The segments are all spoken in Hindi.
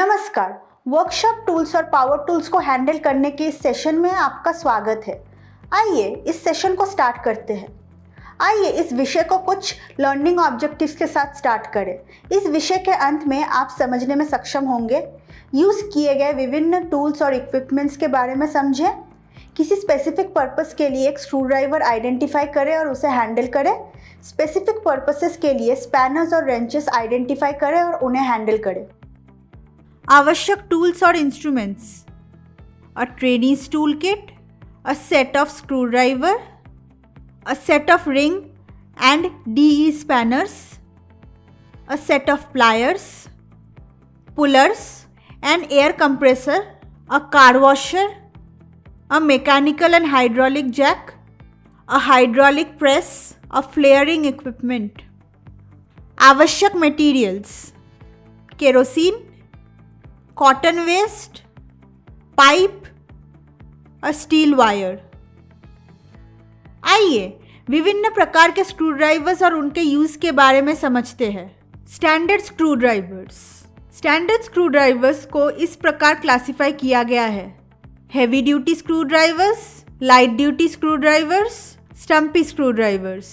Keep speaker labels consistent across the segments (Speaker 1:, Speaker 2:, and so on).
Speaker 1: नमस्कार। वर्कशॉप टूल्स और पावर टूल्स को हैंडल करने के इस सेशन में आपका स्वागत है। आइए इस सेशन को स्टार्ट करते हैं। आइए इस विषय को कुछ लर्निंग ऑब्जेक्टिव्स के साथ स्टार्ट करें। इस विषय के अंत में आप समझने में सक्षम होंगे। यूज़ किए गए विभिन्न टूल्स और इक्विपमेंट्स के बारे में समझें। किसी स्पेसिफिक पर्पस के लिए एक स्क्रू ड्राइवर आइडेंटिफाई करें और उसे हैंडल करें। स्पेसिफिक पर्पसेस के लिए स्पैनर्स और रेंचेस आइडेंटिफाई करें और उन्हें हैंडल करें। आवश्यक टूल्स और instruments: a trainees tool kit, a set of screw driver, a set of ring and DE spanners, a set of pliers, pullers, an air compressor, a car washer, a mechanical and hydraulic jack, a hydraulic press, a flaring equipment. आवश्यक materials: kerosene, cotton waste, pipe, a steel wire. आइए विभिन्न प्रकार के स्क्रू ड्राइवर्स और उनके यूज़ के बारे में समझते हैं। Standard screwdrivers. Standard screwdrivers को इस प्रकार क्लासिफाई किया गया है: heavy duty screwdrivers, light duty screwdrivers, stumpy screwdrivers.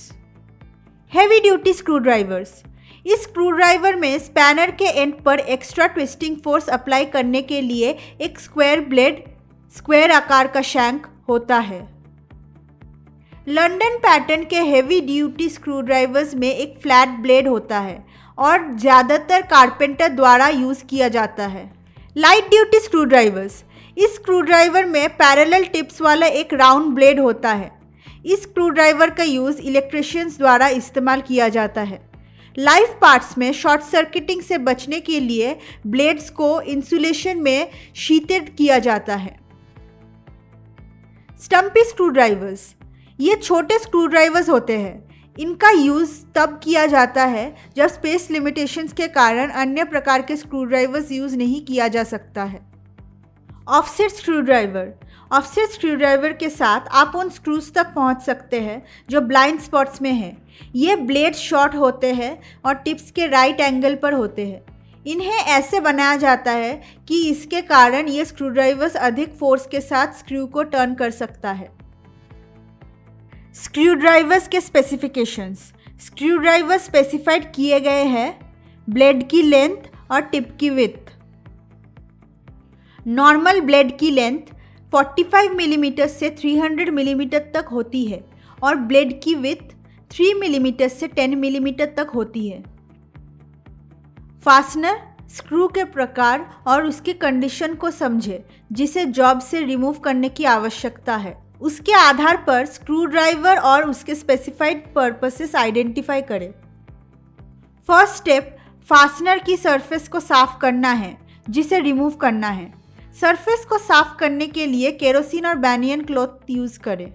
Speaker 1: Heavy duty screwdrivers: इस स्क्रू ड्राइवर में स्पैनर के एंड पर एक्स्ट्रा ट्विस्टिंग फोर्स अप्लाई करने के लिए एक स्क्वायर ब्लेड, स्क्वायर आकार का शैंक होता है। लंदन पैटर्न के हेवी ड्यूटी स्क्रू ड्राइवर्स में एक फ्लैट ब्लेड होता है और ज़्यादातर कारपेंटर द्वारा यूज़ किया जाता है। लाइट ड्यूटी स्क्रू ड्राइवर्स: इस स्क्रू ड्राइवर में पैरेलल टिप्स वाला एक राउंड ब्लेड होता है। इस स्क्रू ड्राइवर का यूज़ इलेक्ट्रिशियंस द्वारा इस्तेमाल किया जाता है। लाइव पार्ट्स में शॉर्ट सर्किटिंग से बचने के लिए ब्लेड्स को इंसुलेशन में शीथेड किया जाता है। स्टम्पी स्क्रू ड्राइवर्स: ये छोटे स्क्रू ड्राइवर्स होते हैं। इनका यूज़ तब किया जाता है जब स्पेस लिमिटेशंस के कारण अन्य प्रकार के स्क्रू ड्राइवर्स यूज़ नहीं किया जा सकता है। Offset screw driver: offset screw driver के साथ आप उन स्क्रूज तक पहुंच सकते हैं जो ब्लाइंड स्पॉट्स में हैं। ये ब्लेड शॉर्ट होते हैं और टिप्स के राइट एंगल पर होते हैं। इन्हें ऐसे बनाया जाता है कि इसके कारण ये स्क्रू ड्राइवर्स अधिक फोर्स के साथ स्क्रू को टर्न कर सकता है। स्क्रू ड्राइवर्स के स्पेसिफिकेशंस: स्क्रू ड्राइवर स्पेसिफाइड किए गए हैं ब्लेड की लेंथ और टिप की विड्थ। नॉर्मल ब्लेड की लेंथ 45 मिलीमीटर से 300 मिलीमीटर तक होती है और ब्लेड की विड्थ 3 मिलीमीटर से 10 मिलीमीटर तक होती है। फास्टनर: स्क्रू के प्रकार और उसकी कंडीशन को समझें जिसे जॉब से रिमूव करने की आवश्यकता है। उसके आधार पर स्क्रू ड्राइवर और उसके स्पेसिफाइड पर्पसेस आइडेंटिफाई करें। फर्स्ट स्टेप फास्टनर की सरफेस को साफ करना है जिसे रिमूव करना है। सरफेस को साफ करने के लिए केरोसिन और बैनियन क्लॉथ यूज़ करें।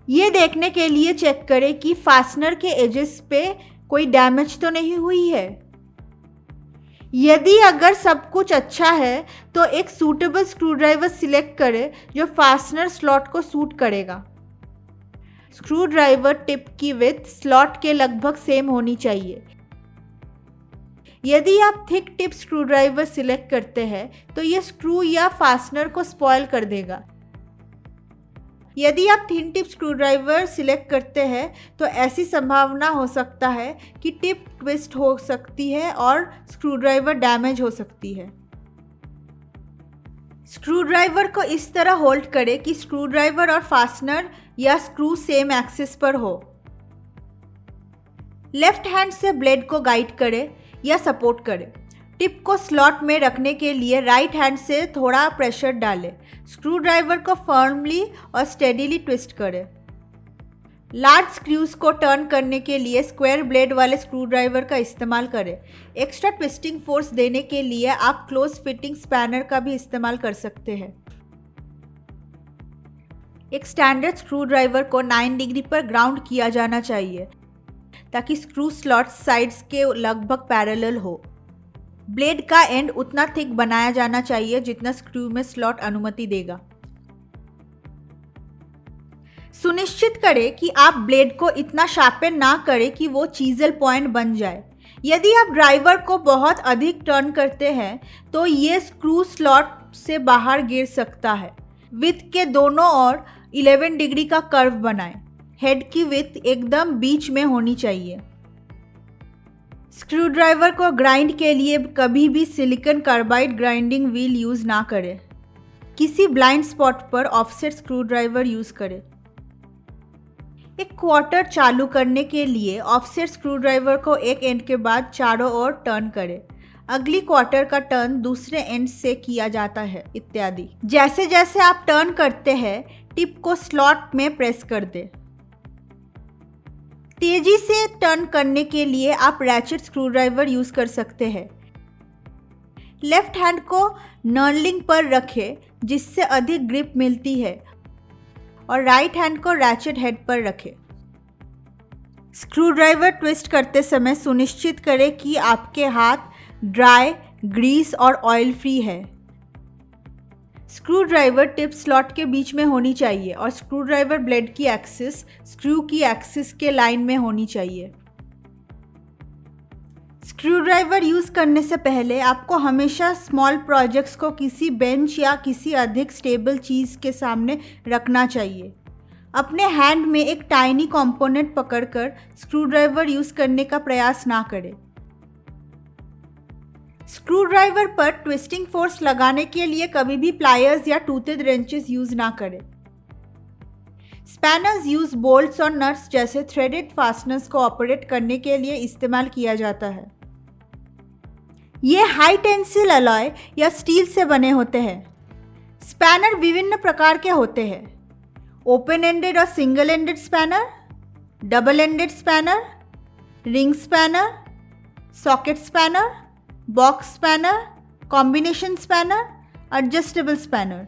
Speaker 1: ये देखने के लिए चेक करें कि फास्टनर के एजेस पे कोई डैमेज तो नहीं हुई है। यदि अगर सब कुछ अच्छा है तो एक सूटेबल स्क्रू ड्राइवर सिलेक्ट करें जो फास्टनर स्लॉट को सूट करेगा। स्क्रू ड्राइवर टिप की विड्थ स्लॉट के लगभग सेम होनी चाहिए। यदि आप thick tip screw driver select करते हैं तो यह स्क्रू या फास्टनर को स्पॉइल कर देगा। यदि आप thin tip screw driver select करते हैं तो ऐसी संभावना हो सकता है कि टिप ट्विस्ट हो सकती है और स्क्रू ड्राइवर डैमेज हो सकती है। स्क्रू ड्राइवर को इस तरह होल्ड करें कि स्क्रू ड्राइवर और फास्टनर या स्क्रू सेम एक्सिस पर हो। लेफ्ट हैंड से ब्लेड को गाइड करें या सपोर्ट करें। टिप को स्लॉट में रखने के लिए राइट हैंड से थोड़ा प्रेशर डालें। स्क्रू ड्राइवर को फर्मली और स्टेडीली ट्विस्ट करें। लार्ज स्क्रूज को टर्न करने के लिए स्क्वायर ब्लेड वाले स्क्रू ड्राइवर का इस्तेमाल करें। एक्स्ट्रा ट्विस्टिंग फोर्स देने के लिए आप क्लोज फिटिंग स्पैनर का भी इस्तेमाल कर सकते हैं। एक स्टैंडर्ड स्क्रू ड्राइवर को 9 डिग्री पर ग्राउंड किया जाना चाहिए ताकि स्क्रू स्लॉट साइड्स के लगभग पैरेलल हो। ब्लेड का एंड उतना थिक बनाया जाना चाहिए जितना स्क्रू में स्लॉट अनुमति देगा। सुनिश्चित करें कि आप ब्लेड को इतना शार्पन ना करें कि वो चीजल पॉइंट बन जाए। यदि आप ड्राइवर को बहुत अधिक टर्न करते हैं तो ये स्क्रू स्लॉट से बाहर गिर सकता है। विथ के दोनों ओर 11 डिग्री का कर्व बनाएं। हेड की विथ एकदम बीच में होनी चाहिए। स्क्रू ड्राइवर को ग्राइंड के लिए कभी भी silicon carbide grinding wheel use ना करें। किसी ब्लाइंड स्पॉट पर ऑफसेट स्क्रू ड्राइवर यूज़ करें। एक क्वार्टर चालू करने के लिए ऑफसेट स्क्रू ड्राइवर को एक एंड के बाद चारों ओर टर्न करें। अगली क्वार्टर का टर्न दूसरे एंड से किया जाता है, इत्यादि। जैसे जैसे आप टर्न करते हैं टिप को स्लॉट में प्रेस कर दें। तेजी से टर्न करने के लिए आप रैचेट स्क्रू ड्राइवर यूज़ कर सकते हैं। लेफ्ट हैंड को नर्लिंग पर रखें जिससे अधिक ग्रिप मिलती है और राइट हैंड को रैचेट हेड पर रखें। स्क्रू ड्राइवर ट्विस्ट करते समय सुनिश्चित करें कि आपके हाथ ड्राई, ग्रीस और ऑयल फ्री है। स्क्रू ड्राइवर टिप स्लॉट के बीच में होनी चाहिए और स्क्रू ड्राइवर ब्लेड की एक्सिस स्क्रू की एक्सिस के लाइन में होनी चाहिए। स्क्रू ड्राइवर यूज़ करने से पहले आपको हमेशा स्मॉल प्रोजेक्ट्स को किसी बेंच या किसी अधिक स्टेबल चीज़ के सामने रखना चाहिए। अपने हैंड में एक टाइनी कंपोनेंट पकड़कर स्क्रू ड्राइवर यूज़ करने का प्रयास ना करें। स्क्रू ड्राइवर पर ट्विस्टिंग फोर्स लगाने के लिए कभी भी प्लायर्स या टूथेड रेंचेस यूज़ ना करें। स्पैनर्स यूज़ बोल्ट्स और नट्स जैसे थ्रेडेड फास्टनर्स को ऑपरेट करने के लिए इस्तेमाल किया जाता है। ये हाई टेंसिल अलॉय या स्टील से बने होते हैं। स्पैनर विभिन्न प्रकार के होते हैं। ओपन एंडेड और single ended spanner, double ended spanner, ring spanner, socket spanner, box spanner, combination spanner, adjustable spanner.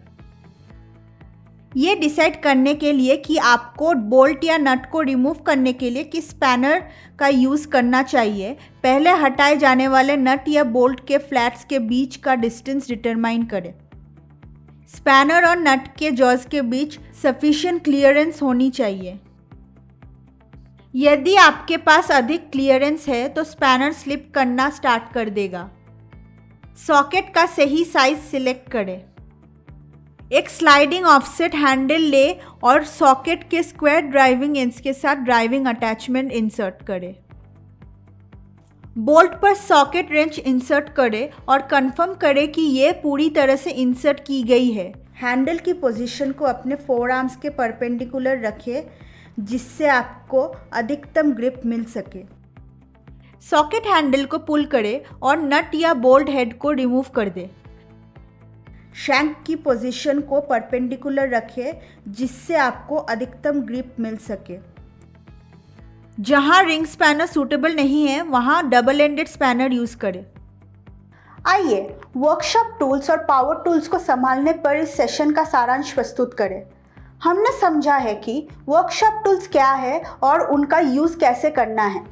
Speaker 1: ये डिसाइड करने के लिए कि आपको बोल्ट या नट को रिमूव करने के लिए किस स्पैनर का यूज़ करना चाहिए, पहले हटाए जाने वाले नट या बोल्ट के फ्लैट्स के बीच का डिस्टेंस डिटरमाइन करें। स्पैनर और नट के जॉज के बीच सफिशिएंट क्लियरेंस होनी चाहिए। यदि आपके पास अधिक क्लियरेंस है तो स्पैनर स्लिप करना स्टार्ट कर देगा। सॉकेट का सही साइज सिलेक्ट करें। एक स्लाइडिंग ऑफसेट हैंडल ले और सॉकेट के स्क्वायर ड्राइविंग एंड्स के साथ ड्राइविंग अटैचमेंट इंसर्ट करें। बोल्ट पर सॉकेट रेंच इंसर्ट करें और कंफर्म करें कि ये पूरी तरह से इंसर्ट की गई है। हैंडल की पोजीशन को अपने फोर आर्म्स के परपेंडिकुलर रखें जिससे आपको अधिकतम ग्रिप मिल सके। सॉकेट हैंडल को पुल करें और नट या बोल्ट हेड को रिमूव कर दें। शैंक की पोजीशन को परपेंडिकुलर रखें जिससे आपको अधिकतम ग्रिप मिल सके। जहां रिंग स्पैनर सूटेबल नहीं है वहां डबल एंडेड स्पैनर यूज़ करें। आइए वर्कशॉप टूल्स और पावर टूल्स को संभालने पर इस सेशन का सारांश प्रस्तुत करें। हमने समझा है कि वर्कशॉप टूल्स क्या है और उनका यूज़ कैसे करना है।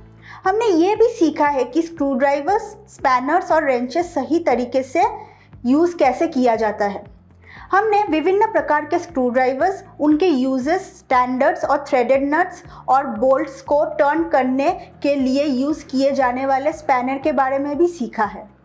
Speaker 1: हमने ये भी सीखा है कि स्क्रू ड्राइवर्स, स्पैनर्स और रेंचेस सही तरीके से यूज़ कैसे किया जाता है। हमने विभिन्न प्रकार के स्क्रू ड्राइवर्स, उनके यूजेस, स्टैंडर्ड्स और थ्रेडेड नट्स और बोल्ट्स को टर्न करने के लिए यूज़ किए जाने वाले स्पैनर के बारे में भी सीखा है।